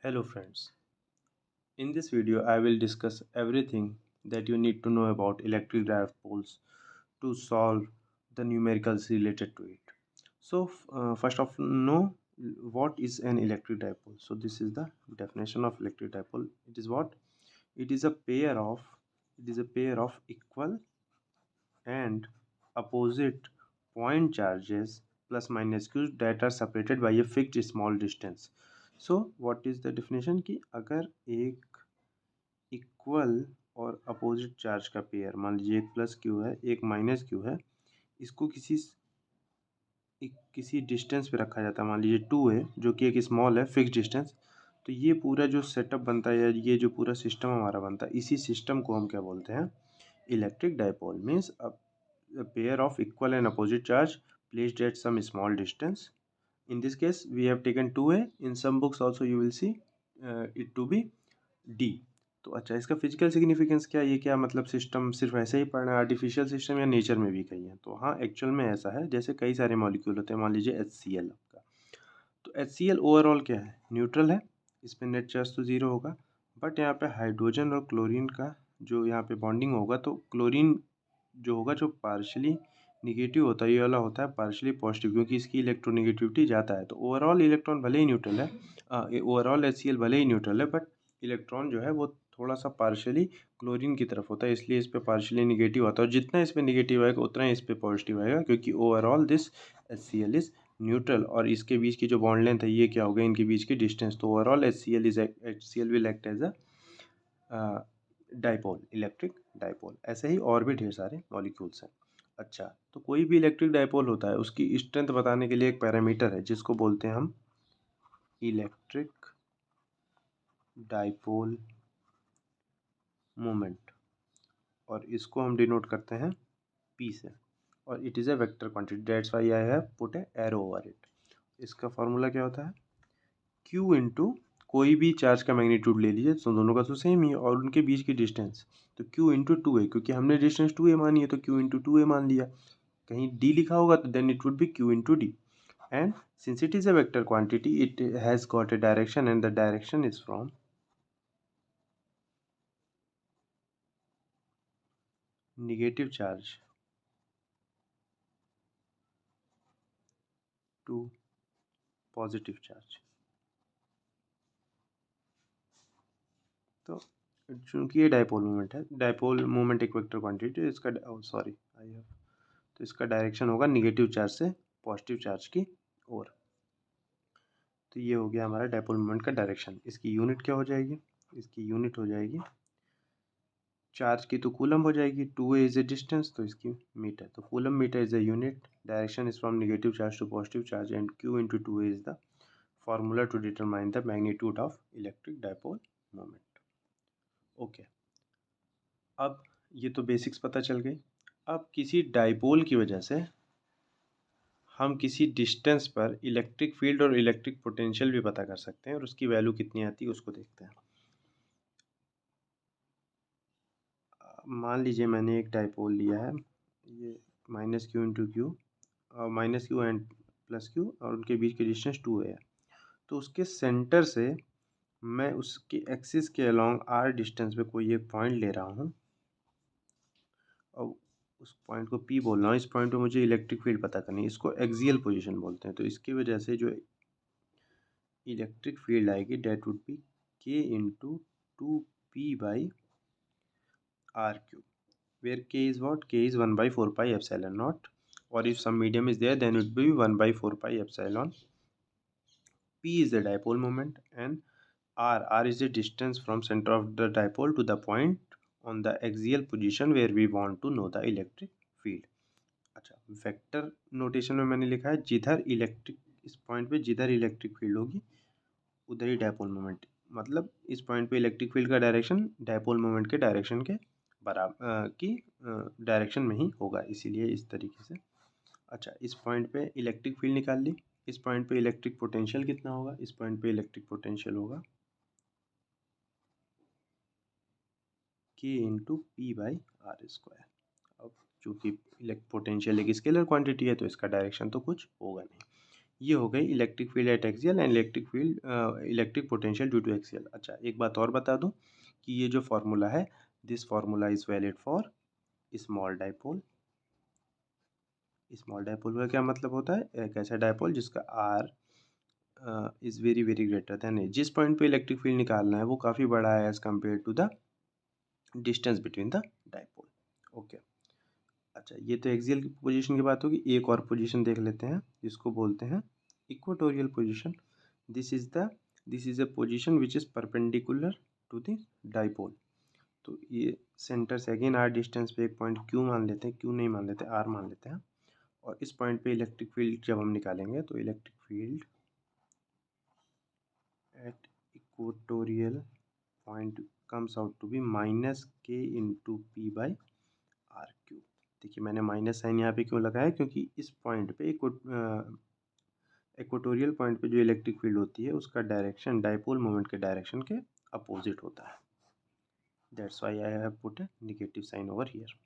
Hello friends. In this video I will discuss everything that you need to know about electric dipoles to solve the numericals related to it. So first of know what is an electric dipole. So this is the definition of electric dipole. It is what? It is a pair of equal and opposite point charges plus minus q that are separated by a fixed small distance. So what is the definition कि अगर एक equal और opposite charge का pair, मान लीजिए एक plus Q है एक माइनस क्यू है, इसको किसी डिस्टेंस पे रखा जाता है, मान लीजिए टू है जो कि एक स्मॉल है फिक्स डिस्टेंस, तो ये पूरा जो सेटअप बनता है या ये जो पूरा सिस्टम हमारा बनता है, इसी सिस्टम को हम क्या बोलते हैं? Electric dipole means a pair of equal and opposite charge placed at some small distance. In this case we have taken 2a. In some books also you will see it to be d. तो अच्छा, इसका physical significance क्या है? ये क्या मतलब system सिर्फ ऐसे ही पढ़ना है, आर्टिफिशियल सिस्टम या नेचर में भी कहीं है? तो हाँ, एक्चुअल में ऐसा है. जैसे कई सारे मॉलिक्यूल होते हैं, मान लीजिए HCl आपका, तो HCl ओवरऑल क्या है? न्यूट्रल है, इस पर नेट चार्ज तो ज़ीरो होगा, बट यहाँ पे हाइड्रोजन और क्लोरीन का जो यहाँ पे बॉन्डिंग होगा, तो क्लोरीन जो होगा जो पार्शली निगेटिव होता है, ये वाला होता है पार्शली पॉजिटिव, क्योंकि इसकी इलेक्ट्रोनिगेटिविटी ज़्यादा है. तो ओवरऑल इलेक्ट्रॉन भले ही न्यूट्रल है, ओवरऑल HCl भले ही न्यूट्रल है, बट इलेक्ट्रॉन जो है वो थोड़ा सा पार्शली क्लोरीन की तरफ होता है, इसलिए इस पर पार्शली निगेटिव होता है, और जितना इस पर निगेटिव आएगा उतना ही इस पर पॉजिटिव आएगा, क्योंकि overall this HCl is neutral. और इसके बीच की जो बॉन्ड लेंथ है ये क्या होगा? इनके बीच की डिस्टेंस. तो overall HCl will act as a dipole, electric dipole. ऐसे ही और भी ढेर सारे मॉलिक्यूल्स हैं. अच्छा, तो कोई भी इलेक्ट्रिक डाइपोल होता है, उसकी स्ट्रेंथ बताने के लिए एक पैरामीटर है जिसको बोलते हैं हम इलेक्ट्रिक डाइपोल मोमेंट, और इसको हम डिनोट करते हैं P से, और it is a vector quantity, that's why I have put A arrow over it. इसका फॉर्मूला क्या होता है? Q इंटू कोई भी चार्ज का मैग्नीट्यूड ले लीजिए, तो दोनों का तो सेम ही है, और उनके बीच की डिस्टेंस, तो Q इंटू टू ए, क्योंकि हमने डिस्टेंस 2a मानी है तो Q इंटू टू ए मान लिया. कहीं D लिखा होगा तो then it would be Q into D. And since it is a vector quantity, it has got a direction, and the direction is from negative charge to positive charge. तो चूंकि ये dipole moment है, dipole moment एक vector quantity, इसका sorry I have, तो इसका direction होगा negative charge से पॉजिटिव चार्ज की ओर. तो ये हो गया हमारा डाइपोल मोमेंट का डायरेक्शन. इसकी यूनिट क्या हो जाएगी? इसकी यूनिट हो जाएगी चार्ज की, तो कूलम हो जाएगी. 2a इज ए डिस्टेंस, तो इसकी मीटर, तो coulomb metre is a unit. Direction is from negative charge to positive charge, and Q into two a is the formula to determine the magnitude of electric dipole moment. Okay, अब ये तो basics पता चल गई. अब किसी dipole की वजह से हम किसी डिस्टेंस पर इलेक्ट्रिक फील्ड और इलेक्ट्रिक पोटेंशियल भी पता कर सकते हैं, और उसकी वैल्यू कितनी आती है उसको देखते हैं. मान लीजिए मैंने एक डाइपोल लिया है, ये minus Q into Q, minus Q and plus Q, और उनके बीच की डिस्टेंस 2a है. तो उसके सेंटर से मैं उसके एक्सिस के अलोंग r डिस्टेंस पे कोई एक पॉइंट ले रहा हूँ, और उस पॉइंट को P बोल रहा हूँ. इस पॉइंट पे मुझे इलेक्ट्रिक फील्ड पता करनी है, इसको एक्सियल पोजीशन बोलते हैं. तो इसकी वजह से जो इलेक्ट्रिक फील्ड आएगी that would be K into 2P by R cube, where K is what? K is 1 by 4 pi epsilon naught, or if some medium is there then it will be 1 by 4 pi epsilon. P is the dipole moment, and R is the distance from center of the dipole to the point on the axial position where we want to know the electric field. अच्छा, vector notation में मैंने लिखा है जिधर electric, इस point पे जिधर electric field होगी उधर ही डायपोल मोमेंट, मतलब इस पॉइंट पे इलेक्ट्रिक फील्ड का डायरेक्शन डायपोल मोमेंट के डायरेक्शन के बराबर की डायरेक्शन में ही होगा, इसीलिए इस तरीके से. अच्छा, इस पॉइंट पे इलेक्ट्रिक फील्ड निकाल ली. इस पॉइंट पे इलेक्ट्रिक पोटेंशियल कितना होगा? इस पॉइंट पे इलेक्ट्रिक पोटेंशियल होगा K into P by R square. अब चूँकि पोटेंशियल एक स्केलर क्वांटिटी है तो इसका डायरेक्शन तो कुछ होगा नहीं. ये हो गई electric field at axial and electric potential due to axial. अच्छा, एक बात और बता दूं कि ये जो फार्मूला है, this formula is valid for small dipole. Small dipole का क्या मतलब होता है? एक ऐसा डाइपोल जिसका R is very very greater than A. जिस पॉइंट पे इलेक्ट्रिक फील्ड निकालना है वो काफ़ी बड़ा है as compare to the distance between the dipole. Okay, अच्छा ये तो एक्सियल की पोजीशन की बात होगी। एक और पोजीशन देख लेते हैं जिसको बोलते हैं equatorial position. This is the this is a position which is perpendicular to the dipole. तो ये सेंटर से अगेन आर डिस्टेंस पे एक पॉइंट क्यू मान लेते हैं, क्यू नहीं मान लेते, आर मान लेते हैं। और इस पॉइंट पे इलेक्ट्रिक फील्ड जब हम निकालेंगे तो electric field at equatorial point comes out to be minus K into P by R cube. देखिए मैंने माइनस साइन यहाँ पे क्यों लगाया, क्योंकि इस पॉइंट पे इक्वेटोरियल पॉइंट पे जो इलेक्ट्रिक फील्ड होती है उसका डायरेक्शन डाइपोल मोमेंट के डायरेक्शन के अपोजिट होता है। That's why I have put a negative sign over here.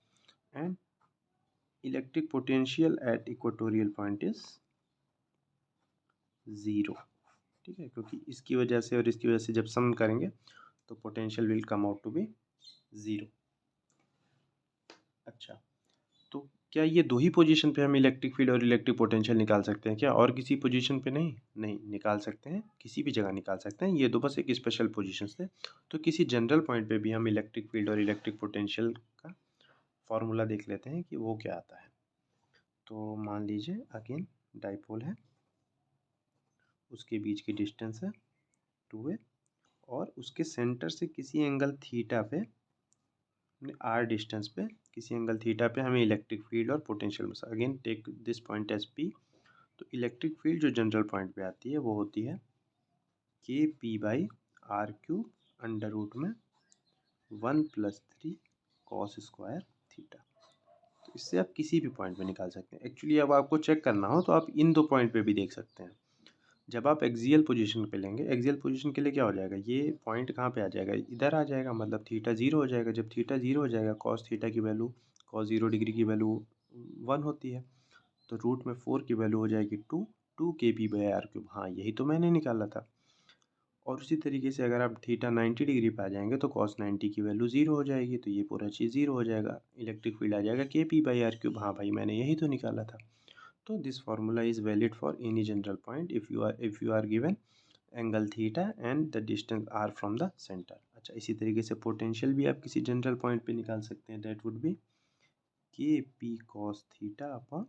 And electric potential at equatorial point is 0। ठीक है, क्योंकि इसकी वजह से और इसकी वजह से जब सम करेंगे तो potential will come out to be 0। अच्छा, तो क्या ये दो ही पोजीशन पे हम इलेक्ट्रिक फील्ड और इलेक्ट्रिक पोटेंशियल निकाल सकते हैं क्या? और किसी पोजीशन पे नहीं? नहीं निकाल सकते हैं, किसी भी जगह निकाल सकते हैं। ये दो बस एक स्पेशल पोजीशंस थे। तो किसी जनरल पॉइंट पे भी हम इलेक्ट्रिक फील्ड और इलेक्ट्रिक पोटेंशियल का फॉर्मूला देख लेते हैं कि वो क्या आता है। तो मान लीजिए अगेन डाइपोल है, उसके बीच की डिस्टेंस है 2a और उसके सेंटर से किसी एंगल थीटा पे, आर डिस्टेंस पे किसी एंगल थीटा पे हमें इलेक्ट्रिक फील्ड और पोटेंशियल में again take this point as P. तो इलेक्ट्रिक फील्ड जो जनरल पॉइंट पे आती है वो होती है K P by R cube under root में 1+3 कॉस स्क्वायर थीटा। तो इससे आप किसी भी पॉइंट पे निकाल सकते हैं। एक्चुअली अब आपको चेक करना हो तो आप इन दो पॉइंट पे भी देख सकते हैं। जब आप एक्सियल पोजीशन पे लेंगे, एक्सियल पोजीशन के लिए क्या हो जाएगा, ये पॉइंट कहाँ पे आ जाएगा, इधर आ जाएगा, मतलब थीटा 0 हो जाएगा। जब थीटा 0 हो जाएगा कॉस थीटा की वैल्यू, कॉस 0 डिग्री की वैल्यू 1 होती है। तो रूट में 4 की वैल्यू हो जाएगी 2 के पी बाई आर क्यूब। हाँ यही तो मैंने निकाला था। और उसी तरीके से अगर आप थीटा 90 डिग्री पे आ जाएंगे तो कॉस 90 की वैल्यू 0 हो जाएगी। तो ये पूरा चीज़ 0 हो जाएगा, इलेक्ट्रिक फील्ड आ जाएगा के पी बाई आर क्यूब। हाँ भाई मैंने यही तो निकाला था। तो this formula is valid for any general point if you are given angle theta and the distance R from the centre. अच्छा, इसी तरीके से पोटेंशियल भी आप किसी जनरल पॉइंट पे निकाल सकते हैं। That would be K P cos theta upon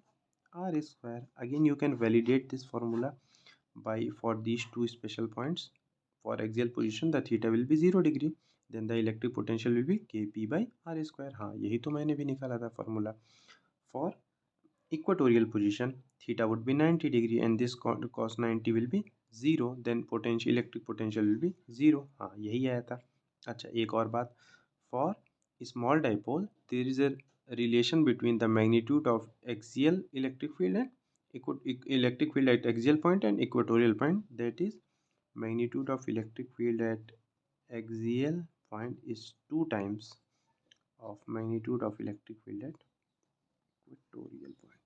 R square. Again you can validate this formula by for these two special points. For axial position the theta will be 0 degree, then the electric potential will be kp by r square। हाँ यही तो मैंने भी निकाला था formula. For equatorial position theta would be 90 degree and this cos 90 will be 0, then potential electric potential will be 0। हाँ यही आया था। अच्छा एक और बात, for small dipole there is a relation between the magnitude of axial electric field and electric field at axial point and equatorial point, that is magnitude of electric field at axial point is 2 times of magnitude of electric field at equatorial point।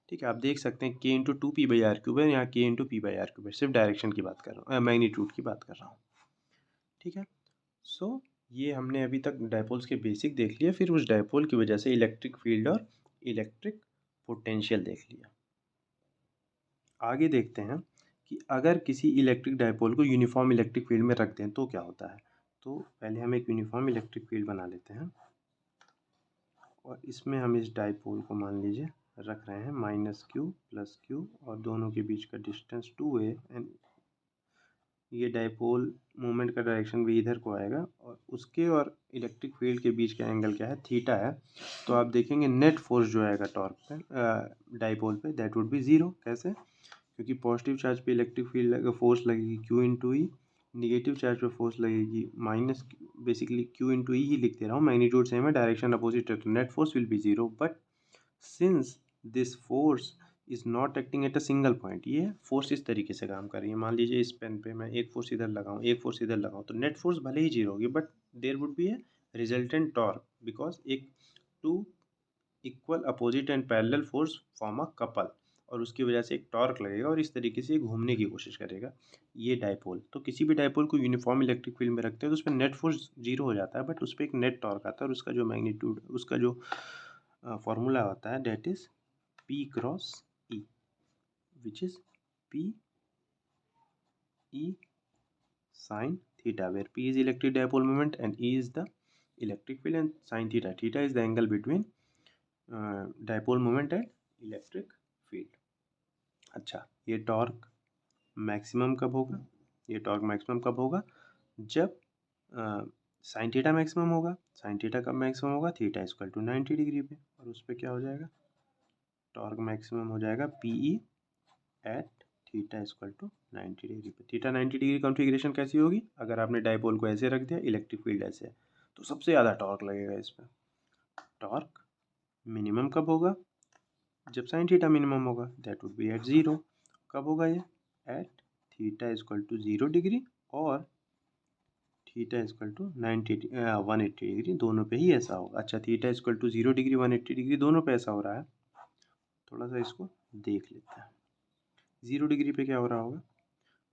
ठीक है, आप देख सकते हैं K into 2 P by R cube है, यहाँ K into P by R cube है। सिर्फ डायरेक्शन की बात कर रहा हूँ, मैग्नीट्यूड की बात कर रहा हूँ। ठीक है, सो ये हमने अभी तक डायपोल्स के बेसिक देख लिया, फिर उस डायपोल की वजह से इलेक्ट्रिक फील्ड और इलेक्ट्रिक पोटेंशियल देख लिया। आगे देखते हैं कि अगर किसी इलेक्ट्रिक डायपोल को यूनिफॉर्म इलेक्ट्रिक फील्ड में रख दें तो क्या होता है। तो पहले हम एक यूनिफॉर्म इलेक्ट्रिक फील्ड बना लेते हैं और इसमें हम इस डायपोल को मान लीजिए रख रहे हैं -q+q और दोनों के बीच का डिस्टेंस 2a एंड ये डायपोल मूवमेंट का डायरेक्शन भी इधर को आएगा और उसके और इलेक्ट्रिक फील्ड के बीच का एंगल क्या है, थीटा है। तो आप देखेंगे नेट फोर्स जो आएगा टॉर्क पे डायपोल पे दैट वुड बी 0। कैसे? क्योंकि पॉजिटिव चार्ज पे इलेक्ट्रिक फील्ड फोर्स लगेगी q इंटू ई, निगेटिव चार्ज पे फोर्स लगेगी माइनस, बेसिकली q इंटू ई ही लिख दे रहा हूँ, मैग्नीट्यूड सेम है, डायरेक्शन अपोजिट है, तो net force will be 0। But since this force is not acting at a single point, ये फोर्स इस तरीके से काम कर रही है। मान लीजिए इस पेन पे मैं एक फोर्स इधर लगाऊं, एक फोर्स इधर लगाऊं, तो नेट फोर्स भले ही 0 होगी but there would be a resultant torque because एक two equal opposite and parallel force form a couple. और उसकी वजह से एक टॉर्क लगेगा और इस तरीके से ये घूमने की कोशिश करेगा ये डायपोल। तो किसी भी डायपोल को यूनिफॉर्म इलेक्ट्रिक फील्ड में रखते हैं तो उस पर नेट फोर्स जीरो हो जाता है, बट उस पर एक नेट टॉर्क आता है और उसका जो मैग्नीट्यूड, उसका जो फॉर्मूला होता है that is P cross E, which is P E sin theta, where P is electric dipole moment and E is the electric field, and sin theta, theta is the angle between dipole moment and electric field. अच्छा, ये torque maximum कब होगा? ये torque maximum कब होगा? जब sine theta maximum होगा। Sine theta कब मैक्सिमम होगा? थीटा इक्वल टू 90 डिग्री पे, और उस पर क्या हो जाएगा? टॉर्क मैक्सिमम हो जाएगा PE at theta equal to 90 degree पे। थीटा 90 डिग्री कॉन्फ़िगरेशन कैसी होगी? अगर आपने डायपोल को ऐसे रख दिया, इलेक्ट्रिक फील्ड ऐसे है, तो सबसे ज़्यादा टॉर्क लगेगा इस पर। टॉर्क मिनिमम कब होगा? जब साइन थीटा मिनिमम होगा, that would be at zero. कब होगा ये? At theta equal to 0 degree और थीटा इक्वल टू 180 डिग्री, दोनों पे ही ऐसा होगा। अच्छा, theta equal to 0 degree 180 degree दोनों पे ऐसा हो रहा है, थोड़ा सा इसको देख लेते हैं। 0 डिग्री पे क्या हो रहा होगा?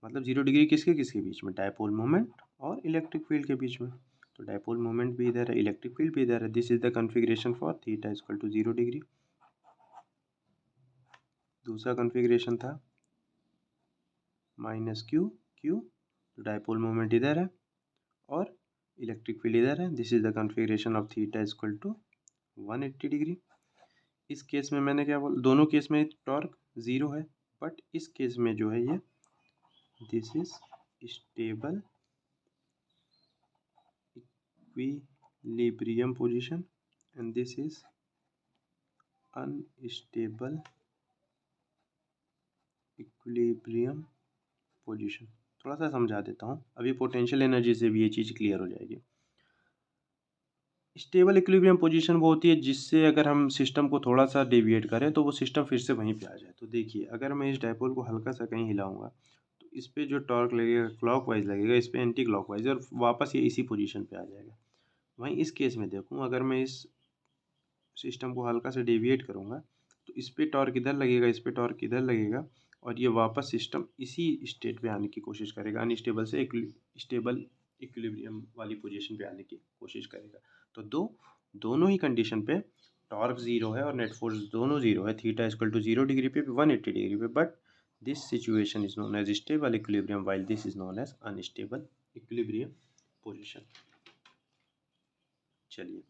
मतलब 0 डिग्री किसके किसके बीच में? डायपोल मोमेंट और इलेक्ट्रिक फील्ड के बीच में। तो डायपोल मोमेंट भी इधर है, इलेक्ट्रिक फील्ड भी इधर है। This is the configuration for theta equal to 0 degree. दूसरा कॉन्फ़िगरेशन था माइनस क्यू क्यू, तो डायपोल मोमेंट इधर है और इलेक्ट्रिक फील्ड इधर है। This is the configuration of theta equal to 180 degree. इस केस में मैंने क्या बोला? दोनों केस में टॉर्क ज़ीरो है, बट इस केस में जो है ये this is stable equilibrium position and this is unstable equilibrium position। थोड़ा सा समझा देता हूँ, अभी पोटेंशियल एनर्जी से भी ये चीज़ क्लियर हो जाएगी। स्टेबल इक्विलिब्रियम पोजीशन वो होती है जिससे अगर हम सिस्टम को थोड़ा सा डेविएट करें तो वो सिस्टम फिर से वहीं पे आ जाए। तो देखिए, अगर मैं इस डायपोल को हल्का सा कहीं हिलाऊंगा तो इस पर जो टॉर्क लगेगा क्लॉकवाइज लगेगा, इस पर एंटी क्लॉकवाइज, और वापस ये इसी पोजीशन पे आ जाएगा। वहीं इस केस में देखूँ, अगर मैं इस सिस्टम को हल्का से डेविएट करूँगा तो इस पे टॉर्क इधर लगेगा, इस पे टॉर्क इधर लगेगा, और ये वापस सिस्टम इसी स्टेट पे आने की कोशिश करेगा, अनस्टेबल से स्टेबल इक्विलिब्रियम वाली पोजीशन पे आने की कोशिश करेगा। तो दोनों ही कंडीशन पे टॉर्क ज़ीरो है और नेट फोर्स दोनों ज़ीरो है। थीटा इक्वल टू 0 डिग्री पे 180 डिग्री पे, but this situation is known as stable equilibrium while this is known as unstable equilibrium position. चलिए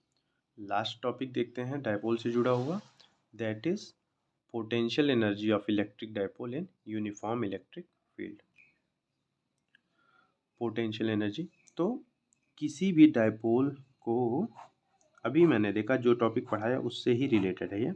लास्ट टॉपिक देखते हैं डायपोल से जुड़ा हुआ, that is potential energy of electric dipole in uniform electric field. Potential energy तो किसी भी dipole को, अभी मैंने देखा जो टॉपिक पढ़ाया उससे ही रिलेटेड है ये।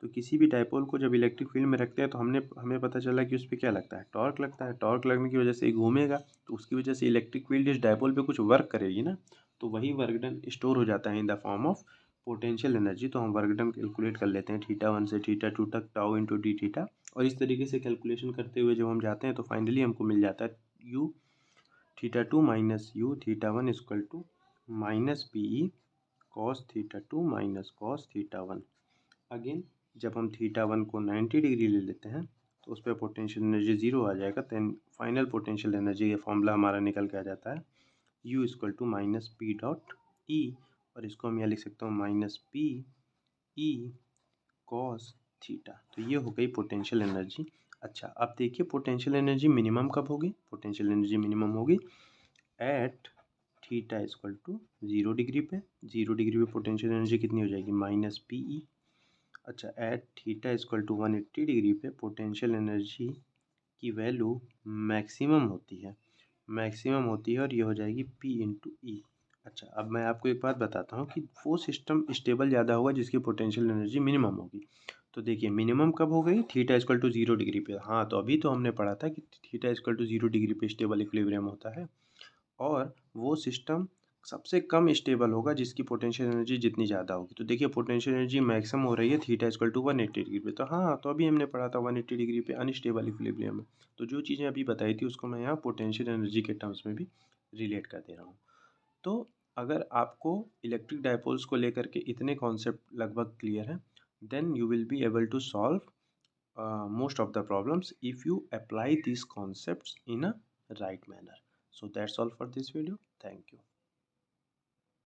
तो किसी भी डायपोल को जब इलेक्ट्रिक फील्ड में रखते हैं तो हमें पता चला कि उस पर क्या लगता है? टॉर्क लगता है। टॉर्क लगने की वजह से ये घूमेगा, तो उसकी वजह से इलेक्ट्रिक फील्ड इस डायपोल पे कुछ वर्क करेगी ना, तो वही वर्क डन स्टोर हो जाता है in the form of potential energy. तो हम वर्क डन कैलकुलेट कर लेते हैं थीटा 1 से थीटा 2 तक, टाउ इंटू डी थीटा, और इस तरीके से कैलकुलेशन करते हुए जब हम जाते हैं तो फाइनली हमको मिल जाता है U theta 2 minus U theta 1 equal to minus P E cos theta 2 minus cos theta 1। Again जब हम थीटा 1 को 90 डिग्री ले लेते हैं तो उस पर पोटेंशियल एनर्जी ज़ीरो आ जाएगा। देन फाइनल पोटेंशियल एनर्जी ये फॉर्मूला हमारा निकल के आ जाता है U equal to minus P dot E, और इसको हम यहाँ लिख सकते हो minus P E cos theta. तो ये हो गई पोटेंशियल एनर्जी। अच्छा, अब देखिए पोटेंशियल एनर्जी मिनिमम कब होगी? पोटेंशियल एनर्जी मिनिमम होगी at theta equal to 0 degree पे। 0 डिग्री पे पोटेंशियल एनर्जी कितनी हो जाएगी? Minus P E. अच्छा, at theta equal to 180 degree पे पोटेंशियल एनर्जी की वैल्यू मैक्सिमम होती है, मैक्सिमम होती है, और ये हो जाएगी P इंटू ई। अच्छा, अब मैं आपको एक बात बताता हूँ कि वो सिस्टम स्टेबल ज़्यादा होगा जिसकी पोटेंशियल एनर्जी मिनिमम होगी। तो देखिए मिनिमम कब हो गई? थीटा इक्वल टू 0 डिग्री पे। हाँ, तो अभी तो हमने पढ़ा था कि थीटा इक्वल टू 0 डिग्री पे स्टेबल इक्विलिब्रियम होता है, और वो सिस्टम सबसे कम स्टेबल होगा जिसकी पोटेंशियल एनर्जी जितनी ज़्यादा होगी। तो देखिए पोटेंशियल एनर्जी मैक्सिमम हो रही है थीटा इक्वल टू 180 डिग्री पे। तो हाँ, तो अभी हमने पढ़ा था 180 डिग्री पे अनस्टेबल इक्विलिब्रियम में। तो जो चीज़ें अभी बताई थी उसको मैं यहाँ पोटेंशियल एनर्जी के टर्म्स में भी रिलेट कर दे रहा हूँ। तो अगर आपको इलेक्ट्रिक डायपोल्स को लेकर के इतने कॉन्सेप्ट लगभग क्लियर हैं, then you will be able to solve most of the problems if you apply these concepts in a right manner. So that's all for this video. Thank you.